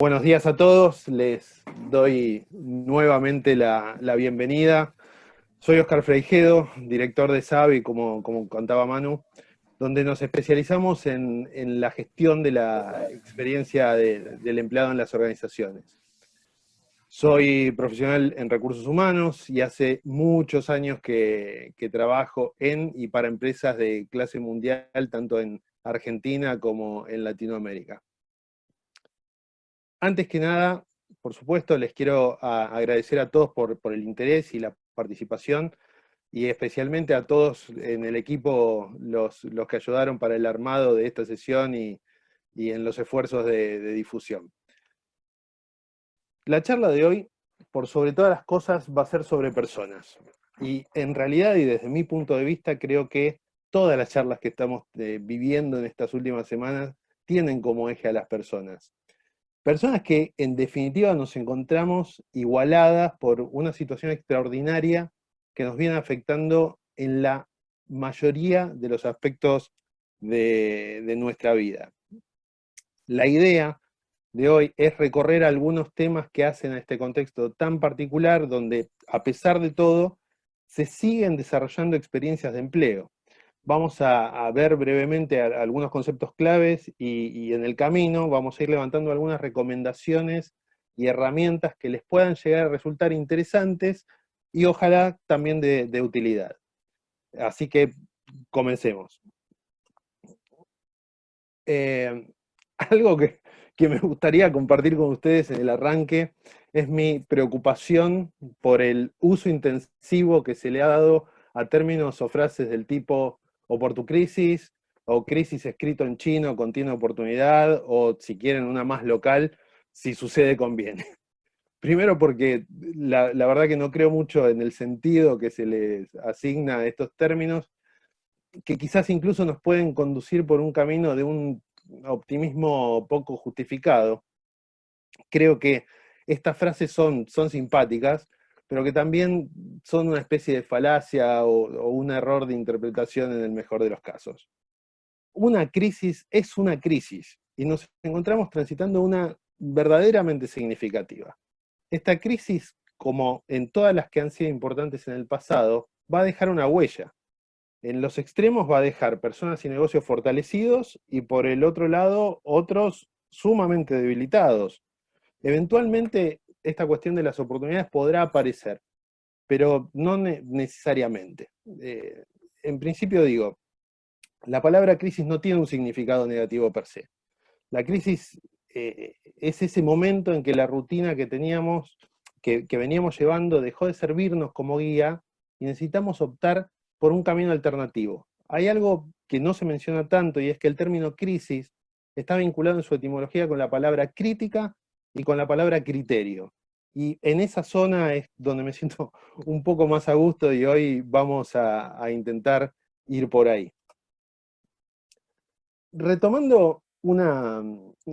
Buenos días a todos, les doy nuevamente la bienvenida. Soy Oscar Freijedo, director de SABI, como contaba Manu, donde nos especializamos en la gestión de la experiencia del empleado en las organizaciones. Soy profesional en recursos humanos y hace muchos años que trabajo en y para empresas de clase mundial, tanto en Argentina como en Latinoamérica. Antes que nada, por supuesto, les quiero agradecer a todos por el interés y la participación, y especialmente a todos en el equipo, los que ayudaron para el armado de esta sesión y en los esfuerzos de difusión. La charla de hoy, por sobre todas las cosas, va a ser sobre personas. Y en realidad, y desde mi punto de vista, creo que todas las charlas que estamos viviendo en estas últimas semanas tienen como eje a las personas. Personas que en definitiva nos encontramos igualadas por una situación extraordinaria que nos viene afectando en la mayoría de los aspectos de nuestra vida. La idea de hoy es recorrer algunos temas que hacen a este contexto tan particular, donde a pesar de todo se siguen desarrollando experiencias de empleo. Vamos a ver brevemente algunos conceptos claves y en el camino vamos a ir levantando algunas recomendaciones y herramientas que les puedan llegar a resultar interesantes y ojalá también de utilidad. Así que comencemos. Eh, Algo que me gustaría compartir con ustedes en el arranque es mi preocupación por el uso intensivo que se le ha dado a términos o frases del tipo o por tu crisis, o crisis escrito en chino, contiene oportunidad, o si quieren una más local, si sucede conviene. Primero porque la verdad que no creo mucho en el sentido que se les asigna a estos términos, que quizás incluso nos pueden conducir por un camino de un optimismo poco justificado. Creo que estas frases son simpáticas, pero que también son una especie de falacia o un error de interpretación en el mejor de los casos. Una crisis es una crisis y nos encontramos transitando una verdaderamente significativa. Esta crisis, como en todas las que han sido importantes en el pasado, va a dejar una huella. En los extremos va a dejar personas y negocios fortalecidos y por el otro lado otros sumamente debilitados. Eventualmente esta cuestión de las oportunidades podrá aparecer, pero no necesariamente. En principio digo, la palabra crisis no tiene un significado negativo per se. La crisis es ese momento en que la rutina que teníamos, que veníamos llevando, dejó de servirnos como guía y necesitamos optar por un camino alternativo. Hay algo que no se menciona tanto y es que el término crisis está vinculado en su etimología con la palabra crítica y con la palabra criterio. Y en esa zona es donde me siento un poco más a gusto y hoy vamos a intentar ir por ahí. Retomando una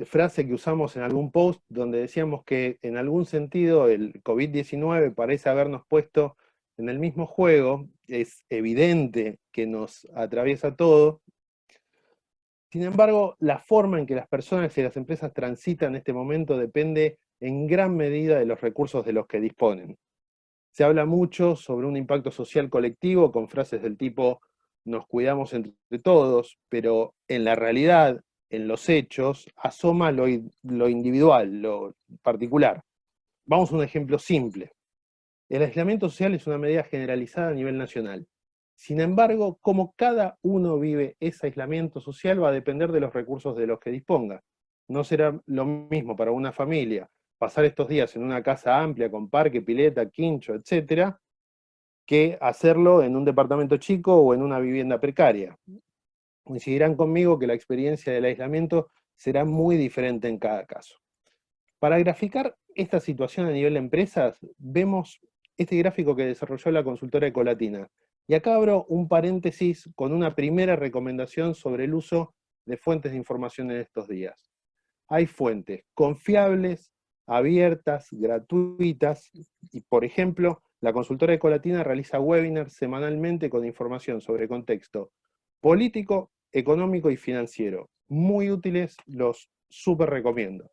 frase que usamos en algún post donde decíamos que en algún sentido el COVID-19 parece habernos puesto en el mismo juego, es evidente que nos atraviesa todo. Sin embargo, la forma en que las personas y las empresas transitan este momento depende en gran medida de los recursos de los que disponen. Se habla mucho sobre un impacto social colectivo con frases del tipo nos cuidamos entre todos, pero en la realidad, en los hechos, asoma lo individual, lo particular. Vamos a un ejemplo simple. El aislamiento social es una medida generalizada a nivel nacional. Sin embargo, cómo cada uno vive ese aislamiento social va a depender de los recursos de los que disponga. No será lo mismo para una familia pasar estos días en una casa amplia con parque, pileta, quincho, etcétera, que hacerlo en un departamento chico o en una vivienda precaria. Coincidirán conmigo que la experiencia del aislamiento será muy diferente en cada caso. Para graficar esta situación a nivel de empresas, vemos este gráfico que desarrolló la consultora Ecolatina. Y acá abro un paréntesis con una primera recomendación sobre el uso de fuentes de información en estos días. Hay fuentes confiables, abiertas, gratuitas, y por ejemplo, la consultora Ecolatina realiza webinars semanalmente con información sobre contexto político, económico y financiero. Muy útiles, los súper recomiendo.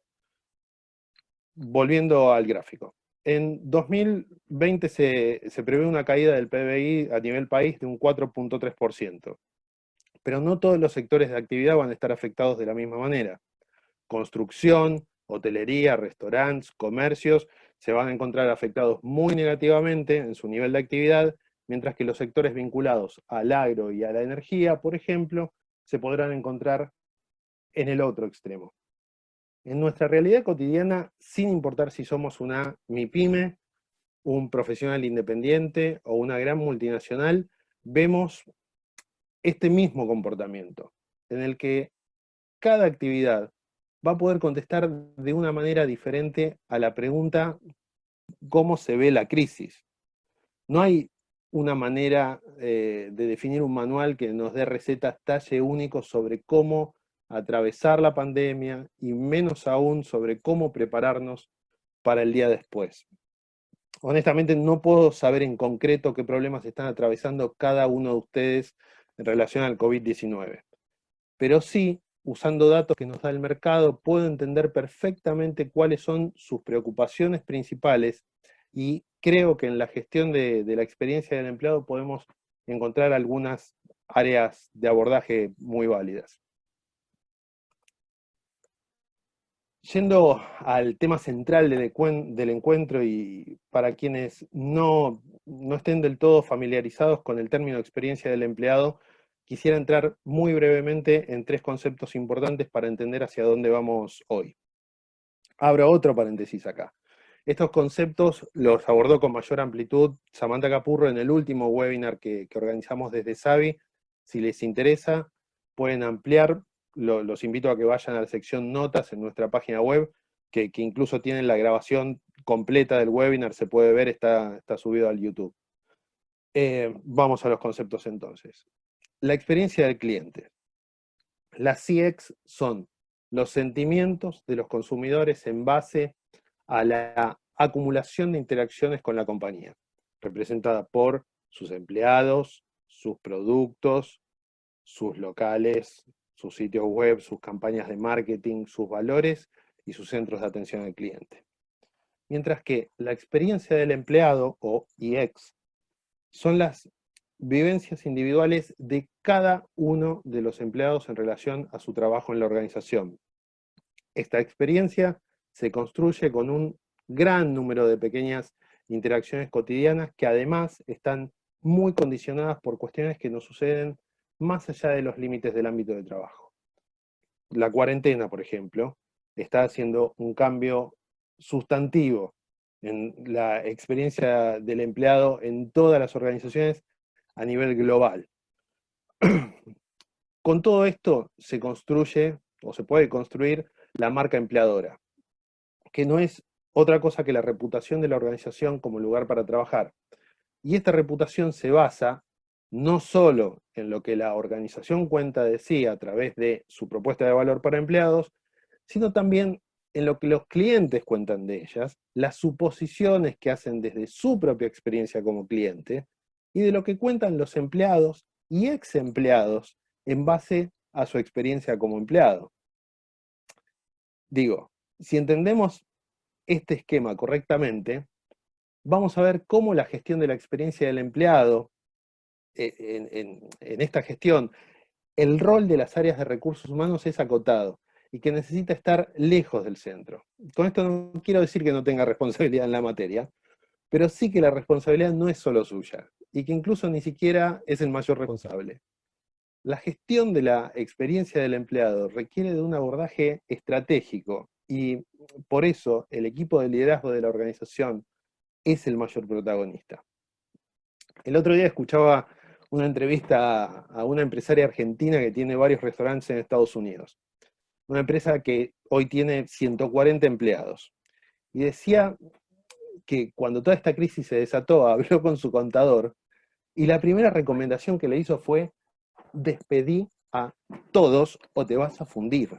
volviendo al gráfico. En 2020 se prevé una caída del PBI a nivel país de un 4,3%, pero no todos los sectores de actividad van a estar afectados de la misma manera. Construcción, hotelería, restaurantes, comercios se van a encontrar afectados muy negativamente en su nivel de actividad, mientras que los sectores vinculados al agro y a la energía, por ejemplo, se podrán encontrar en el otro extremo. En nuestra realidad cotidiana, sin importar si somos una MIPYME, un profesional independiente o una gran multinacional, vemos este mismo comportamiento, en el que cada actividad va a poder contestar de una manera diferente a la pregunta ¿cómo se ve la crisis? No hay una manera de definir un manual que nos dé recetas talle único sobre cómo atravesar la pandemia y menos aún sobre cómo prepararnos para el día después. Honestamente no puedo saber en concreto qué problemas están atravesando cada uno de ustedes en relación al COVID-19, pero sí, usando datos que nos da el mercado, puedo entender perfectamente cuáles son sus preocupaciones principales y creo que en la gestión de la experiencia del empleado podemos encontrar algunas áreas de abordaje muy válidas. Yendo al tema central del encuentro y para quienes no estén del todo familiarizados con el término experiencia del empleado, quisiera entrar muy brevemente en tres conceptos importantes para entender hacia dónde vamos hoy. Abro otro paréntesis acá. Estos conceptos los abordó con mayor amplitud Samantha Capurro en el último webinar que organizamos desde Savi. Si les interesa, pueden ampliar. Los invito a que vayan a la sección notas en nuestra página web, que incluso tienen la grabación completa del webinar, se puede ver, está subido al YouTube. Vamos a los conceptos entonces. La experiencia del cliente. Las CX son los sentimientos de los consumidores en base a la acumulación de interacciones con la compañía, representada por sus empleados, sus productos, sus locales, sus sitios web, sus campañas de marketing, sus valores y sus centros de atención al cliente. Mientras que la experiencia del empleado, o EX, son las vivencias individuales de cada uno de los empleados en relación a su trabajo en la organización. Esta experiencia se construye con un gran número de pequeñas interacciones cotidianas que además están muy condicionadas por cuestiones que nos suceden más allá de los límites del ámbito de trabajo. La cuarentena, por ejemplo, está haciendo un cambio sustantivo en la experiencia del empleado en todas las organizaciones a nivel global. Con todo esto se construye o se puede construir la marca empleadora, que no es otra cosa que la reputación de la organización como lugar para trabajar. Y esta reputación se basa no solo en lo que la organización cuenta de sí a través de su propuesta de valor para empleados, sino también en lo que los clientes cuentan de ellas, las suposiciones que hacen desde su propia experiencia como cliente, y de lo que cuentan los empleados y ex empleados en base a su experiencia como empleado. Digo, si entendemos este esquema correctamente, vamos a ver cómo la gestión de la experiencia del empleado, en esta gestión, el rol de las áreas de recursos humanos es acotado y que necesita estar lejos del centro. Con esto no quiero decir que no tenga responsabilidad en la materia, pero sí que la responsabilidad no es solo suya y que incluso ni siquiera es el mayor responsable. La gestión de la experiencia del empleado requiere de un abordaje estratégico y por eso el equipo de liderazgo de la organización es el mayor protagonista. El otro día escuchaba una entrevista a una empresaria argentina que tiene varios restaurantes en Estados Unidos. Una empresa que hoy tiene 140 empleados. Y decía que cuando toda esta crisis se desató, habló con su contador y la primera recomendación que le hizo fue: despedí a todos o te vas a fundir.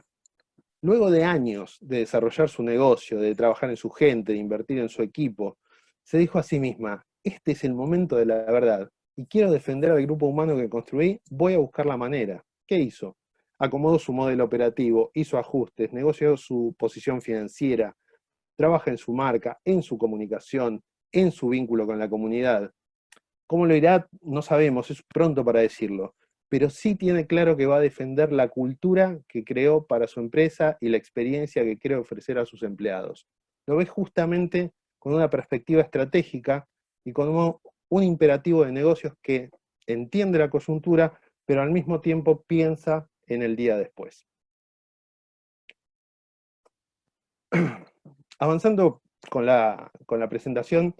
Luego de años de desarrollar su negocio, de trabajar en su gente, de invertir en su equipo, se dijo a sí misma: este es el momento de la verdad y quiero defender al grupo humano que construí, voy a buscar la manera. ¿Qué hizo? Acomodó su modelo operativo, hizo ajustes, negoció su posición financiera, trabaja en su marca, en su comunicación, en su vínculo con la comunidad. ¿Cómo lo irá? No sabemos, es pronto para decirlo, pero sí tiene claro que va a defender la cultura que creó para su empresa y la experiencia que quiere ofrecer a sus empleados. Lo ve justamente con una perspectiva estratégica y con un imperativo de negocios que entiende la coyuntura, pero al mismo tiempo piensa en el día después. Avanzando con la presentación,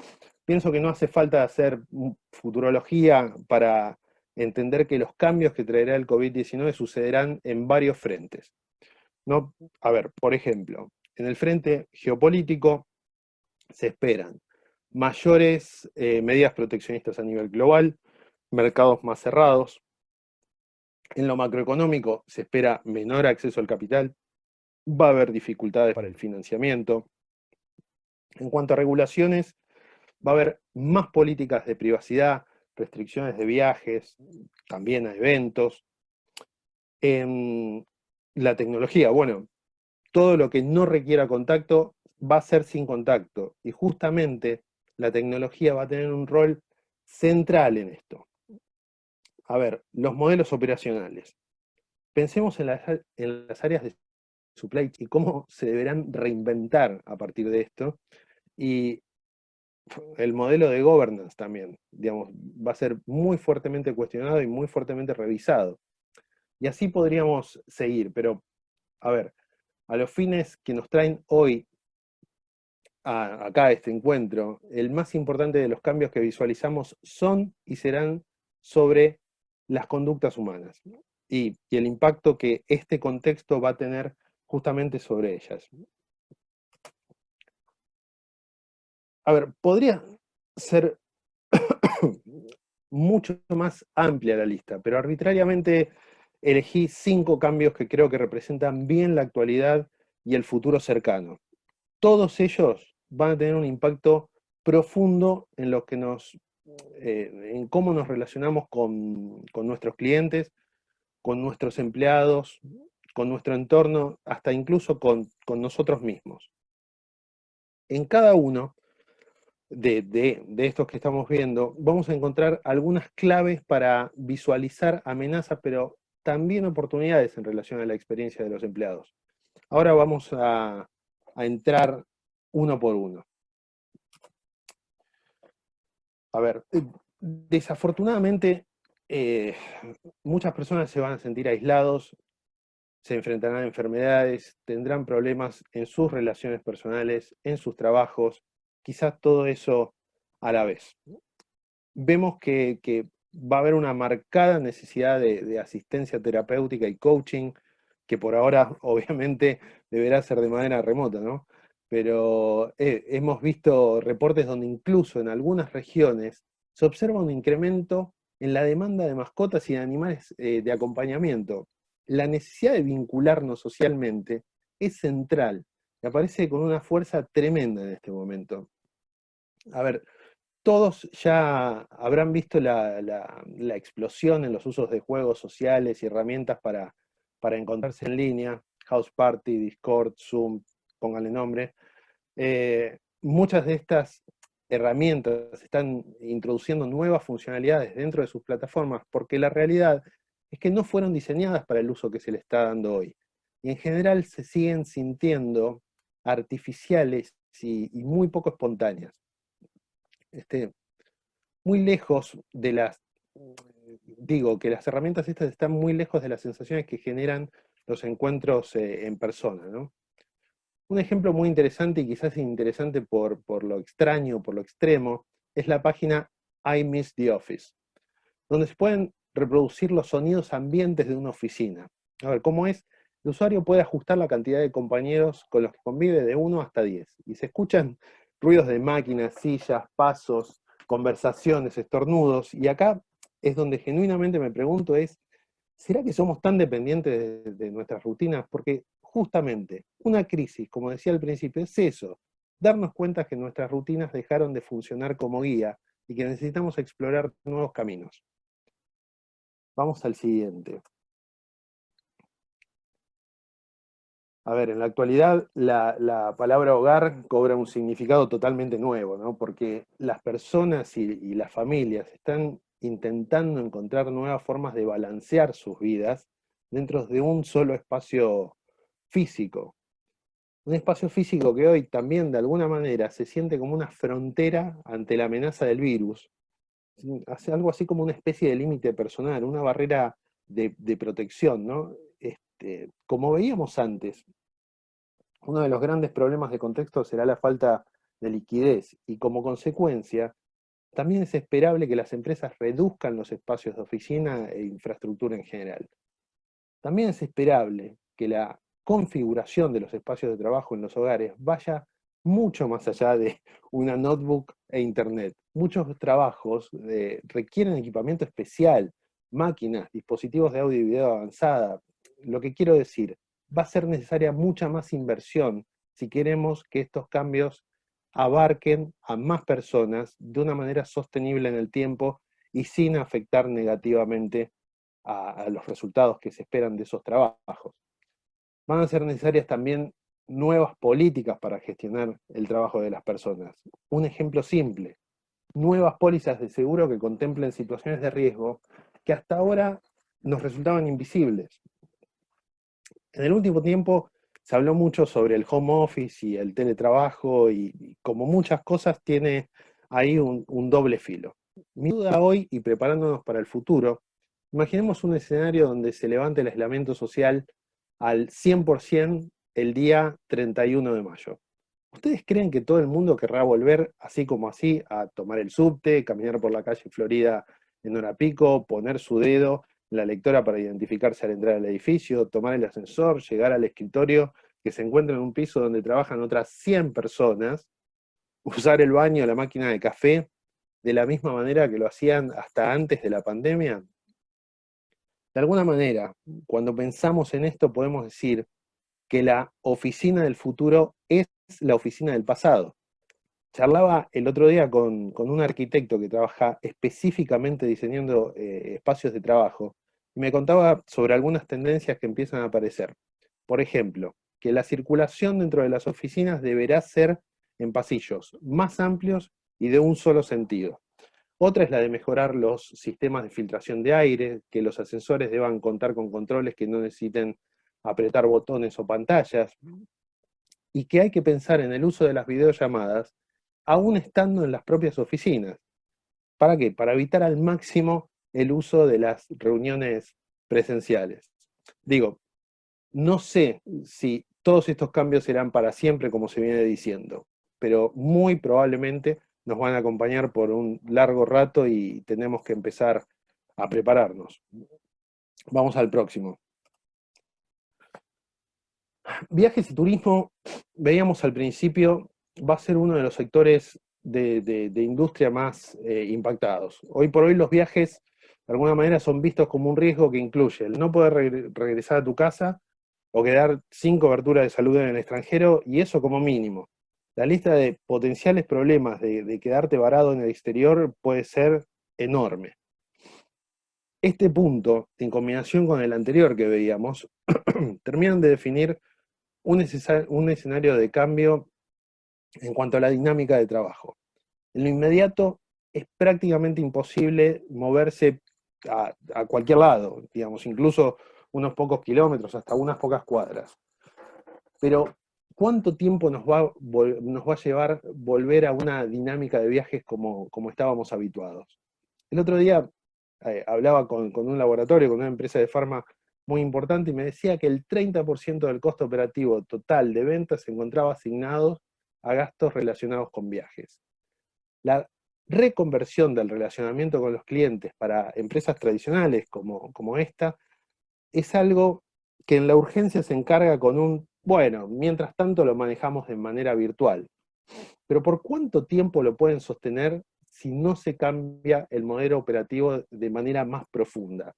pienso que no hace falta hacer futurología para entender que los cambios que traerá el COVID-19 sucederán en varios frentes. ¿No? A ver, por ejemplo, en el frente geopolítico se esperan mayores medidas proteccionistas a nivel global, mercados más cerrados. En lo macroeconómico se espera menor acceso al capital, va a haber dificultades para el financiamiento. En cuanto a regulaciones, va a haber más políticas de privacidad, restricciones de viajes, también a eventos. En la tecnología, bueno, todo lo que no requiera contacto va a ser sin contacto. Y justamente la tecnología va a tener un rol central en esto. A ver, los modelos operacionales. Pensemos en las áreas de supply y cómo se deberán reinventar a partir de esto. Y el modelo de governance también, digamos, va a ser muy fuertemente cuestionado y muy fuertemente revisado. Y así podríamos seguir, pero, a ver, a los fines que nos traen hoy acá este encuentro, el más importante de los cambios que visualizamos son y serán sobre las conductas humanas y el impacto que este contexto va a tener justamente sobre ellas. A ver, podría ser mucho más amplia la lista, pero arbitrariamente elegí 5 cambios que creo que representan bien la actualidad y el futuro cercano. Todos ellos van a tener un impacto profundo en lo que en cómo nos relacionamos con nuestros clientes, con nuestros empleados, con nuestro entorno, hasta incluso con nosotros mismos. En cada uno de estos que estamos viendo, vamos a encontrar algunas claves para visualizar amenazas, pero también oportunidades en relación a la experiencia de los empleados. Ahora vamos a entrar uno por uno. A ver, desafortunadamente, muchas personas se van a sentir aislados, se enfrentarán a enfermedades, tendrán problemas en sus relaciones personales, en sus trabajos, quizás todo eso a la vez. Vemos que va a haber una marcada necesidad de asistencia terapéutica y coaching, que por ahora obviamente deberá ser de manera remota, ¿no? Pero hemos visto reportes donde incluso en algunas regiones se observa un incremento en la demanda de mascotas y de animales de acompañamiento. La necesidad de vincularnos socialmente es central y aparece con una fuerza tremenda en este momento. A ver, todos ya habrán visto la explosión en los usos de juegos sociales y herramientas para encontrarse en línea, House Party, Discord, Zoom, pónganle nombre. Muchas de estas herramientas están introduciendo nuevas funcionalidades dentro de sus plataformas porque la realidad es que no fueron diseñadas para el uso que se le está dando hoy. Y en general se siguen sintiendo artificiales y muy poco espontáneas. Muy lejos de digo que las herramientas estas están muy lejos de las sensaciones que generan los encuentros en persona, ¿no? Un ejemplo muy interesante y quizás interesante por lo extraño, por lo extremo, es la página I Miss the Office, donde se pueden reproducir los sonidos ambientes de una oficina. A ver, ¿cómo es? El usuario puede ajustar la cantidad de compañeros con los que convive de 1 hasta 10, y se escuchan ruidos de máquinas, sillas, pasos, conversaciones, estornudos, y acá es donde genuinamente me pregunto ¿será que somos tan dependientes de nuestras rutinas? Porque justamente una crisis, como decía al principio, es eso, darnos cuenta que nuestras rutinas dejaron de funcionar como guía y que necesitamos explorar nuevos caminos. Vamos al siguiente. A ver, en la actualidad la palabra hogar cobra un significado totalmente nuevo, ¿no? Porque las personas y las familias están intentando encontrar nuevas formas de balancear sus vidas dentro de un solo espacio físico. Un espacio físico que hoy también de alguna manera se siente como una frontera ante la amenaza del virus. Hace algo así como una especie de límite personal, una barrera de protección, ¿no? Como veíamos antes, uno de los grandes problemas de contexto será la falta de liquidez y como consecuencia, también es esperable que las empresas reduzcan los espacios de oficina e infraestructura en general. También es esperable que la configuración de los espacios de trabajo en los hogares vaya mucho más allá de una notebook e internet. Muchos trabajos requieren equipamiento especial, máquinas, dispositivos de audio y video avanzada. Lo que quiero decir, va a ser necesaria mucha más inversión si queremos que estos cambios abarquen a más personas de una manera sostenible en el tiempo y sin afectar negativamente a los resultados que se esperan de esos trabajos. Van a ser necesarias también nuevas políticas para gestionar el trabajo de las personas. Un ejemplo simple, nuevas pólizas de seguro que contemplen situaciones de riesgo que hasta ahora nos resultaban invisibles. En el último tiempo se habló mucho sobre el home office y el teletrabajo y como muchas cosas tiene ahí un doble filo. Mi duda hoy y preparándonos para el futuro, imaginemos un escenario donde se levante el aislamiento social al 100% el día 31 de mayo. ¿Ustedes creen que todo el mundo querrá volver así como así a tomar el subte, caminar por la calle Florida en hora pico, poner su dedo en la lectora para identificarse al entrar al edificio, tomar el ascensor, llegar al escritorio que se encuentra en un piso donde trabajan otras 100 personas, usar el baño, la máquina de café, de la misma manera que lo hacían hasta antes de la pandemia? De alguna manera, cuando pensamos en esto podemos decir que la oficina del futuro es la oficina del pasado. Charlaba el otro día con un arquitecto que trabaja específicamente diseñando espacios de trabajo y me contaba sobre algunas tendencias que empiezan a aparecer. Por ejemplo, que la circulación dentro de las oficinas deberá ser en pasillos más amplios y de un solo sentido. Otra es la de mejorar los sistemas de filtración de aire, que los ascensores deban contar con controles que no necesiten apretar botones o pantallas, y que hay que pensar en el uso de las videollamadas aún estando en las propias oficinas. ¿Para qué? Para evitar al máximo el uso de las reuniones presenciales. Digo, no sé si todos estos cambios serán para siempre, como se viene diciendo, pero muy probablemente nos van a acompañar por un largo rato y tenemos que empezar a prepararnos. Vamos al próximo. Viajes y turismo, veíamos al principio, va a ser uno de los sectores de industria más impactados. Hoy por hoy los viajes, de alguna manera, son vistos como un riesgo que incluye el no poder regresar a tu casa o quedar sin cobertura de salud en el extranjero, y eso como mínimo. La lista de potenciales problemas de quedarte varado en el exterior puede ser enorme. Este punto, en combinación con el anterior que veíamos, terminan de definir un escenario de cambio en cuanto a la dinámica de trabajo. En lo inmediato es prácticamente imposible moverse a cualquier lado, digamos, incluso unos pocos kilómetros, hasta unas pocas cuadras. Pero, ¿cuánto tiempo nos va a llevar volver a una dinámica de viajes como estábamos habituados? El otro día hablaba con un laboratorio, con una empresa de farma muy importante, y me decía que el 30% del costo operativo total de ventas se encontraba asignado a gastos relacionados con viajes. La reconversión del relacionamiento con los clientes para empresas tradicionales como esta es algo que en la urgencia se encarga con bueno, mientras tanto lo manejamos de manera virtual. Pero ¿por cuánto tiempo lo pueden sostener si no se cambia el modelo operativo de manera más profunda?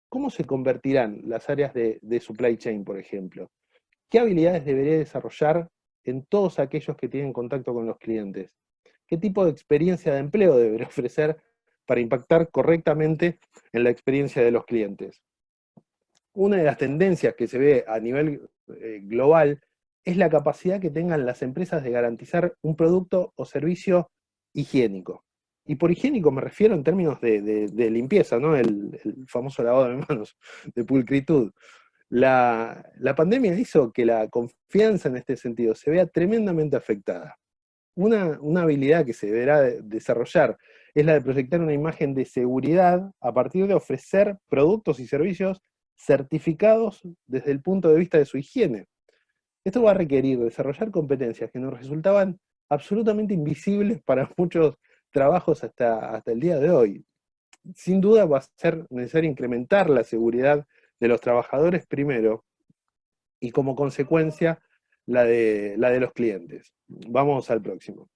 ¿Cómo se convertirán las áreas de supply chain, por ejemplo? ¿Qué habilidades debería desarrollar en todos aquellos que tienen contacto con los clientes? ¿Qué tipo de experiencia de empleo debería ofrecer para impactar correctamente en la experiencia de los clientes? Una de las tendencias que se ve a nivel global, es la capacidad que tengan las empresas de garantizar un producto o servicio higiénico. Y por higiénico me refiero en términos de limpieza, ¿no? El famoso lavado de manos, de pulcritud. La pandemia hizo que la confianza en este sentido se vea tremendamente afectada. Una habilidad que se deberá desarrollar es la de proyectar una imagen de seguridad a partir de ofrecer productos y servicios certificados desde el punto de vista de su higiene. Esto va a requerir desarrollar competencias que nos resultaban absolutamente invisibles para muchos trabajos hasta el día de hoy. Sin duda va a ser necesario incrementar la seguridad de los trabajadores primero y como consecuencia la de los clientes. Vamos al próximo.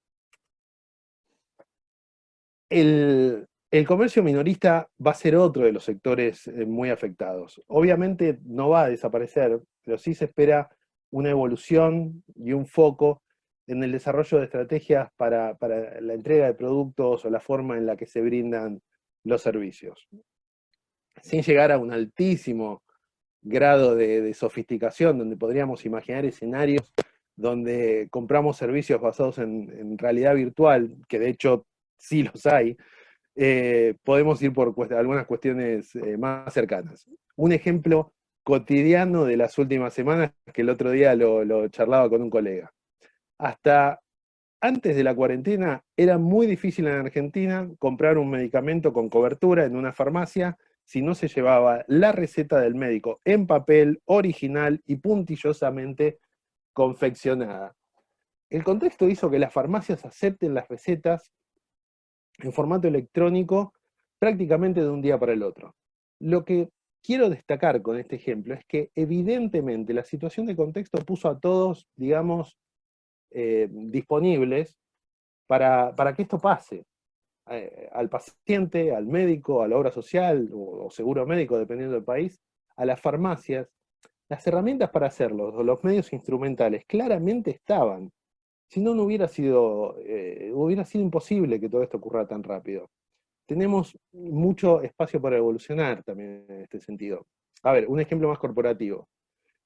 El comercio minorista va a ser otro de los sectores muy afectados. Obviamente no va a desaparecer, pero sí se espera una evolución y un foco en el desarrollo de estrategias para la entrega de productos o la forma en la que se brindan los servicios. Sin llegar a un altísimo grado de sofisticación, donde podríamos imaginar escenarios donde compramos servicios basados en realidad virtual, que de hecho sí los hay, podemos ir por algunas cuestiones más cercanas. Un ejemplo cotidiano de las últimas semanas, que el otro día lo charlaba con un colega. Hasta antes de la cuarentena era muy difícil en Argentina comprar un medicamento con cobertura en una farmacia si no se llevaba la receta del médico en papel, original y puntillosamente confeccionada. El contexto hizo que las farmacias acepten las recetas en formato electrónico prácticamente de un día para el otro. Lo que quiero destacar con este ejemplo es que evidentemente la situación de contexto puso a todos, digamos, disponibles para que esto pase. Al paciente, al médico, a la obra social o seguro médico, dependiendo del país, a las farmacias, las herramientas para hacerlo, o los medios instrumentales, claramente estaban. Si no, no hubiera sido imposible que todo esto ocurra tan rápido. Tenemos mucho espacio para evolucionar también en este sentido. A ver, un ejemplo más corporativo.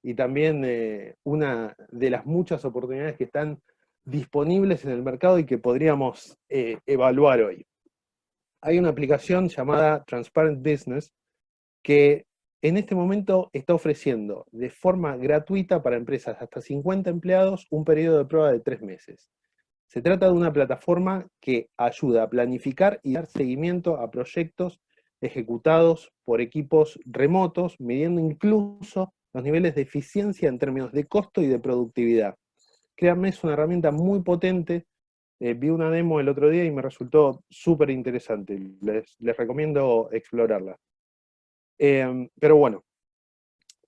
Y también una de las muchas oportunidades que están disponibles en el mercado y que podríamos evaluar hoy. Hay una aplicación llamada Transparent Business que en este momento está ofreciendo de forma gratuita para empresas hasta 50 empleados un periodo de prueba de 3 meses. Se trata de una plataforma que ayuda a planificar y dar seguimiento a proyectos ejecutados por equipos remotos, midiendo incluso los niveles de eficiencia en términos de costo y de productividad. Créanme, es una herramienta muy potente. Vi una demo el otro día y me resultó súper interesante. Les recomiendo explorarla. Pero bueno,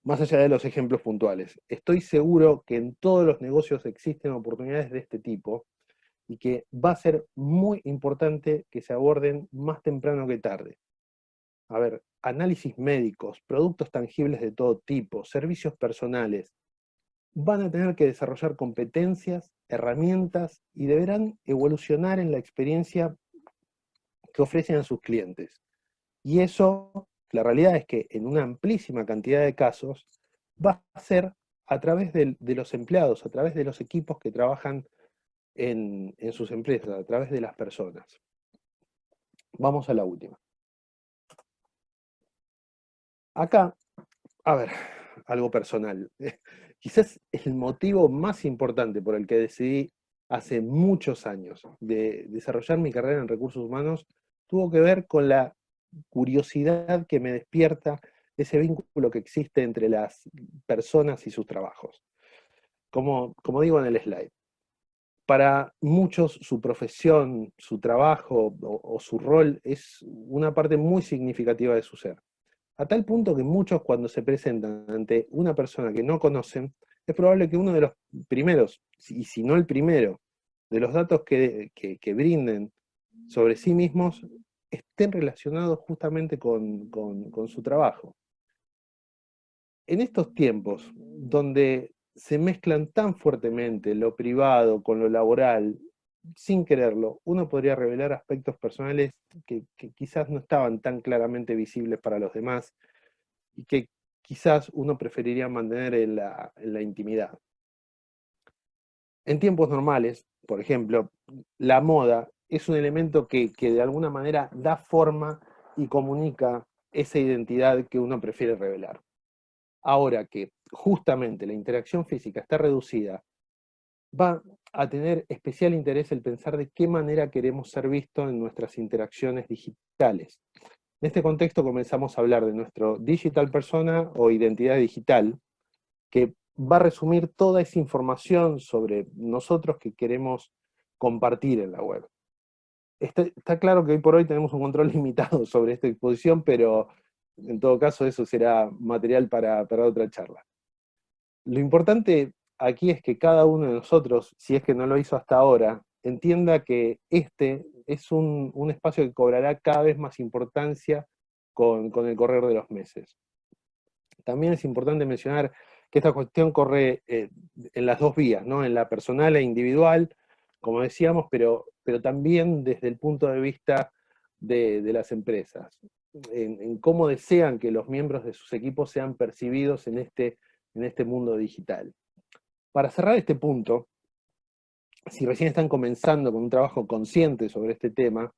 más allá de los ejemplos puntuales, estoy seguro que en todos los negocios existen oportunidades de este tipo y que va a ser muy importante que se aborden más temprano que tarde. A ver, análisis médicos, productos tangibles de todo tipo, servicios personales, van a tener que desarrollar competencias, herramientas y deberán evolucionar en la experiencia que ofrecen a sus clientes. Y eso, la realidad es que en una amplísima cantidad de casos, va a ser a través de los empleados, a través de los equipos que trabajan en sus empresas, a través de las personas. Vamos a la última. Acá, a ver, algo personal. Quizás el motivo más importante por el que decidí hace muchos años de desarrollar mi carrera en recursos humanos tuvo que ver con la curiosidad que me despierta ese vínculo que existe entre las personas y sus trabajos. Como digo en el slide, para muchos su profesión, su trabajo o su rol es una parte muy significativa de su ser. A tal punto que muchos cuando se presentan ante una persona que no conocen, es probable que uno de los primeros, y si no el primero, de los datos que brinden sobre sí mismos estén relacionados justamente con su trabajo. En estos tiempos, donde se mezclan tan fuertemente lo privado con lo laboral, sin quererlo, uno podría revelar aspectos personales que quizás no estaban tan claramente visibles para los demás y que quizás uno preferiría mantener en la intimidad. En tiempos normales, por ejemplo, la moda es un elemento que de alguna manera da forma y comunica esa identidad que uno prefiere revelar. Ahora que justamente la interacción física está reducida, va a tener especial interés el pensar de qué manera queremos ser vistos en nuestras interacciones digitales. En este contexto comenzamos a hablar de nuestro digital persona o identidad digital, que va a resumir toda esa información sobre nosotros que queremos compartir en la web. Está claro que hoy por hoy tenemos un control limitado sobre esta exposición, pero en todo caso eso será material para otra charla. Lo importante aquí es que cada uno de nosotros, si es que no lo hizo hasta ahora, entienda que este es un espacio que cobrará cada vez más importancia con el correr de los meses. También es importante mencionar que esta cuestión corre en las dos vías, ¿no? En la personal e individual, como decíamos, pero también desde el punto de vista de las empresas, en cómo desean que los miembros de sus equipos sean percibidos en este mundo digital. Para cerrar este punto, si recién están comenzando con un trabajo consciente sobre este tema,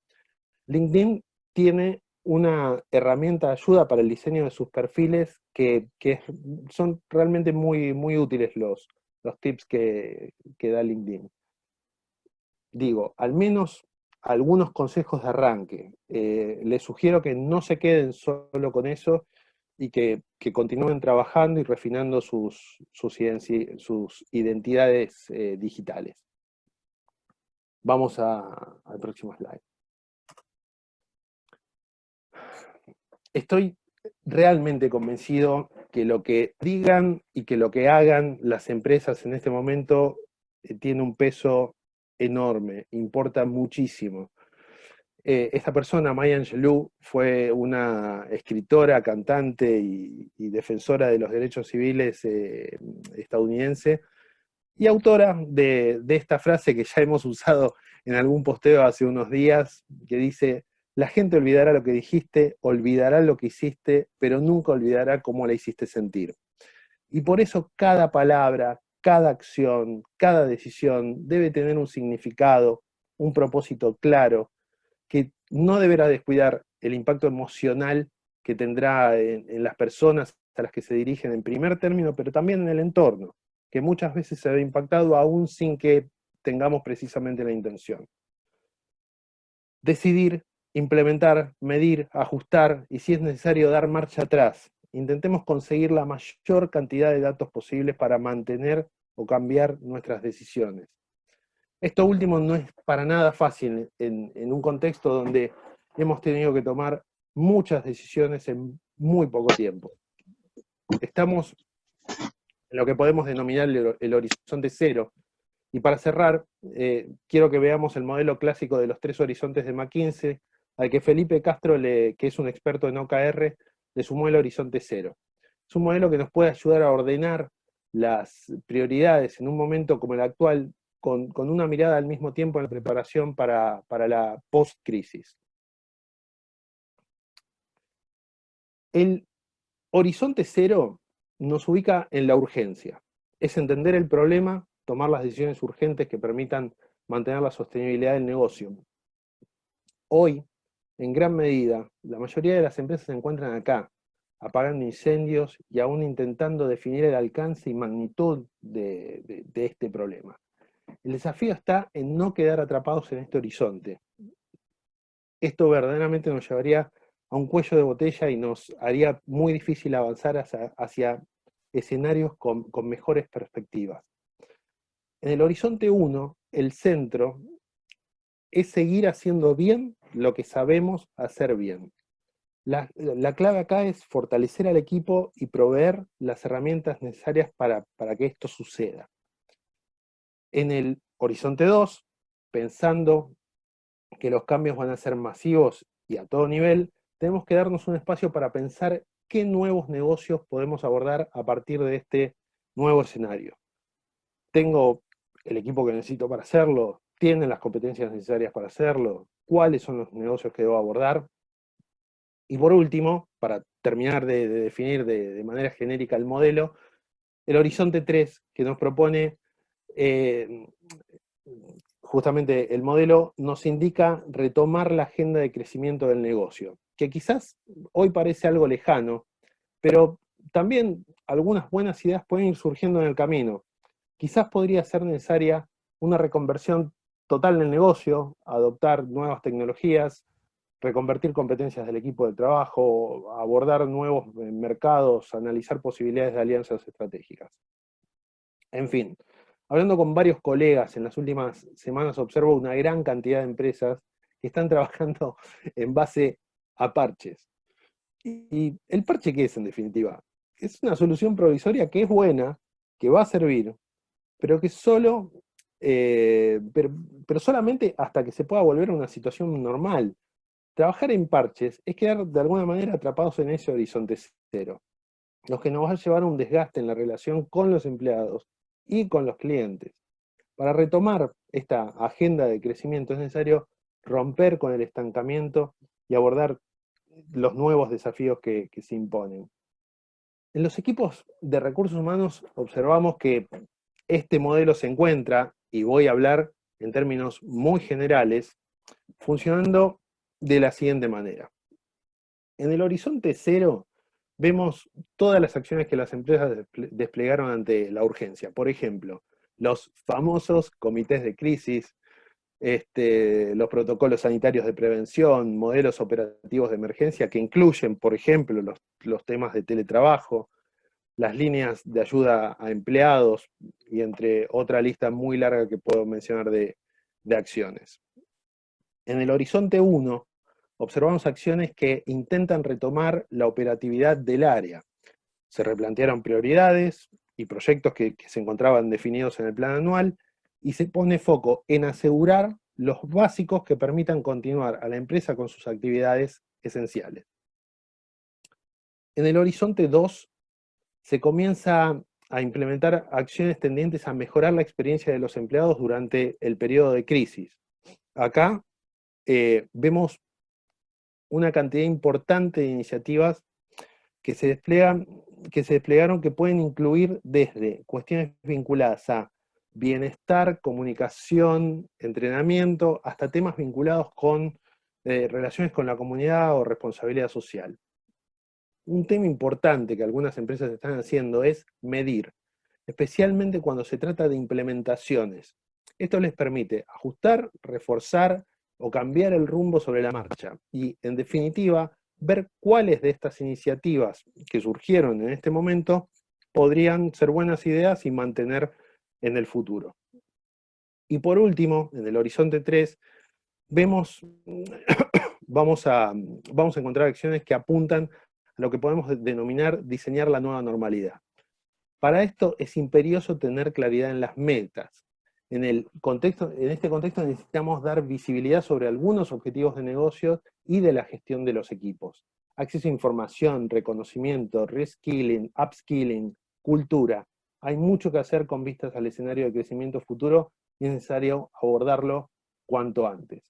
LinkedIn tiene una herramienta de ayuda para el diseño de sus perfiles que son realmente muy, muy útiles los tips que da LinkedIn. Digo, al menos algunos consejos de arranque. Les sugiero que no se queden solo con eso y que continúen trabajando y refinando sus identidades digitales. Vamos al próximo slide. Estoy realmente convencido que lo que digan y que lo que hagan las empresas en este momento tiene un peso enorme, importa muchísimo. Esta persona, Maya Angelou, fue una escritora, cantante y defensora de los derechos civiles estadounidense y autora de esta frase que ya hemos usado en algún posteo hace unos días, que dice: la gente olvidará lo que dijiste, olvidará lo que hiciste, pero nunca olvidará cómo la hiciste sentir. Y por eso cada palabra, cada acción, cada decisión debe tener un significado, un propósito claro, que no deberá descuidar el impacto emocional que tendrá en las personas a las que se dirigen en primer término, pero también en el entorno, que muchas veces se ve impactado aún sin que tengamos precisamente la intención. Decidir, implementar, medir, ajustar y si es necesario dar marcha atrás. Intentemos conseguir la mayor cantidad de datos posibles para mantener o cambiar nuestras decisiones. Esto último no es para nada fácil en un contexto donde hemos tenido que tomar muchas decisiones en muy poco tiempo. Estamos en lo que podemos denominar el horizonte cero. Y para cerrar, quiero que veamos el modelo clásico de los 3 horizontes de McKinsey, al que Felipe Castro, que es un experto en OKR, le sumó el horizonte cero. Es un modelo que nos puede ayudar a ordenar las prioridades en un momento como el actual, con una mirada al mismo tiempo en la preparación para la post-crisis. El horizonte cero nos ubica en la urgencia. Es entender el problema, tomar las decisiones urgentes que permitan mantener la sostenibilidad del negocio. Hoy, en gran medida, la mayoría de las empresas se encuentran acá, apagando incendios y aún intentando definir el alcance y magnitud de este problema. El desafío está en no quedar atrapados en este horizonte. Esto verdaderamente nos llevaría a un cuello de botella y nos haría muy difícil avanzar hacia escenarios con mejores perspectivas. En el horizonte 1, el centro es seguir haciendo bien lo que sabemos hacer bien. La clave acá es fortalecer al equipo y proveer las herramientas necesarias para que esto suceda. En el horizonte 2, pensando que los cambios van a ser masivos y a todo nivel, tenemos que darnos un espacio para pensar qué nuevos negocios podemos abordar a partir de este nuevo escenario. ¿Tengo el equipo que necesito para hacerlo? ¿Tienen las competencias necesarias para hacerlo? ¿Cuáles son los negocios que debo abordar? Y por último, para terminar de definir de manera genérica el modelo, el horizonte 3 que nos propone, justamente el modelo nos indica retomar la agenda de crecimiento del negocio, que quizás hoy parece algo lejano, pero también algunas buenas ideas pueden ir surgiendo en el camino. Quizás podría ser necesaria una reconversión total del negocio, adoptar nuevas tecnologías, reconvertir competencias del equipo de trabajo, abordar nuevos mercados, analizar posibilidades de alianzas estratégicas. En fin, hablando con varios colegas en las últimas semanas, observo una gran cantidad de empresas que están trabajando en base a parches. ¿Y el parche qué es, en definitiva? Es una solución provisoria que es buena, que va a servir, pero que solo, pero solamente hasta que se pueda volver a una situación normal. Trabajar en parches es quedar de alguna manera atrapados en ese horizonte cero, lo que nos va a llevar a un desgaste en la relación con los empleados y con los clientes. Para retomar esta agenda de crecimiento es necesario romper con el estancamiento y abordar los nuevos desafíos que se imponen. En los equipos de recursos humanos observamos que este modelo se encuentra, y voy a hablar en términos muy generales, funcionando de la siguiente manera. En el horizonte cero vemos todas las acciones que las empresas desplegaron ante la urgencia. Por ejemplo, los famosos comités de crisis, los protocolos sanitarios de prevención, modelos operativos de emergencia que incluyen, por ejemplo, los temas de teletrabajo, las líneas de ayuda a empleados y entre otra lista muy larga que puedo mencionar de acciones. En el horizonte 1 observamos acciones que intentan retomar la operatividad del área. Se replantearon prioridades y proyectos que se encontraban definidos en el plan anual y se pone foco en asegurar los básicos que permitan continuar a la empresa con sus actividades esenciales. En el horizonte 2 se comienza a implementar acciones tendientes a mejorar la experiencia de los empleados durante el periodo de crisis. Acá vemos una cantidad importante de iniciativas que se desplegaron que pueden incluir desde cuestiones vinculadas a bienestar, comunicación, entrenamiento, hasta temas vinculados con relaciones con la comunidad o responsabilidad social. Un tema importante que algunas empresas están haciendo es medir, especialmente cuando se trata de implementaciones. Esto les permite ajustar, reforzar o cambiar el rumbo sobre la marcha y, en definitiva, ver cuáles de estas iniciativas que surgieron en este momento podrían ser buenas ideas y mantener en el futuro. Y por último, en el horizonte 3, vemos, vamos a encontrar acciones que apuntan a lo que podemos denominar diseñar la nueva normalidad. Para esto es imperioso tener claridad en las metas. En este contexto necesitamos dar visibilidad sobre algunos objetivos de negocio y de la gestión de los equipos. Acceso a información, reconocimiento, reskilling, upskilling, cultura. Hay mucho que hacer con vistas al escenario de crecimiento futuro y es necesario abordarlo cuanto antes.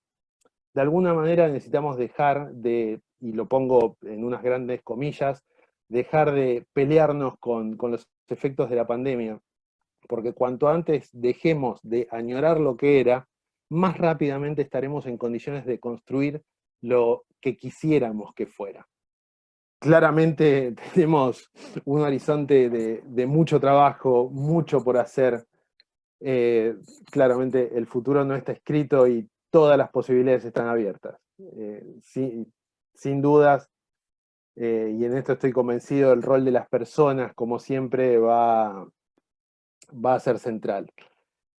De alguna manera necesitamos dejar de, y lo pongo en unas grandes comillas, dejar de pelearnos con los efectos de la pandemia, porque cuanto antes dejemos de añorar lo que era, más rápidamente estaremos en condiciones de construir lo que quisiéramos que fuera. Claramente tenemos un horizonte de mucho trabajo, mucho por hacer. Claramente el futuro no está escrito y todas las posibilidades están abiertas. Sin dudas, y en esto estoy convencido, el rol de las personas, como siempre, va a ser central.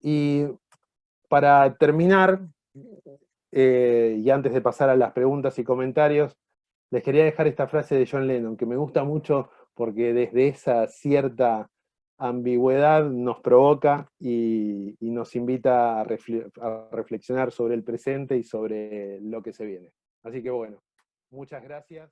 Y para terminar, y antes de pasar a las preguntas y comentarios, les quería dejar esta frase de John Lennon, que me gusta mucho porque desde esa cierta ambigüedad nos provoca y nos invita a reflexionar sobre el presente y sobre lo que se viene. Así que bueno, muchas gracias.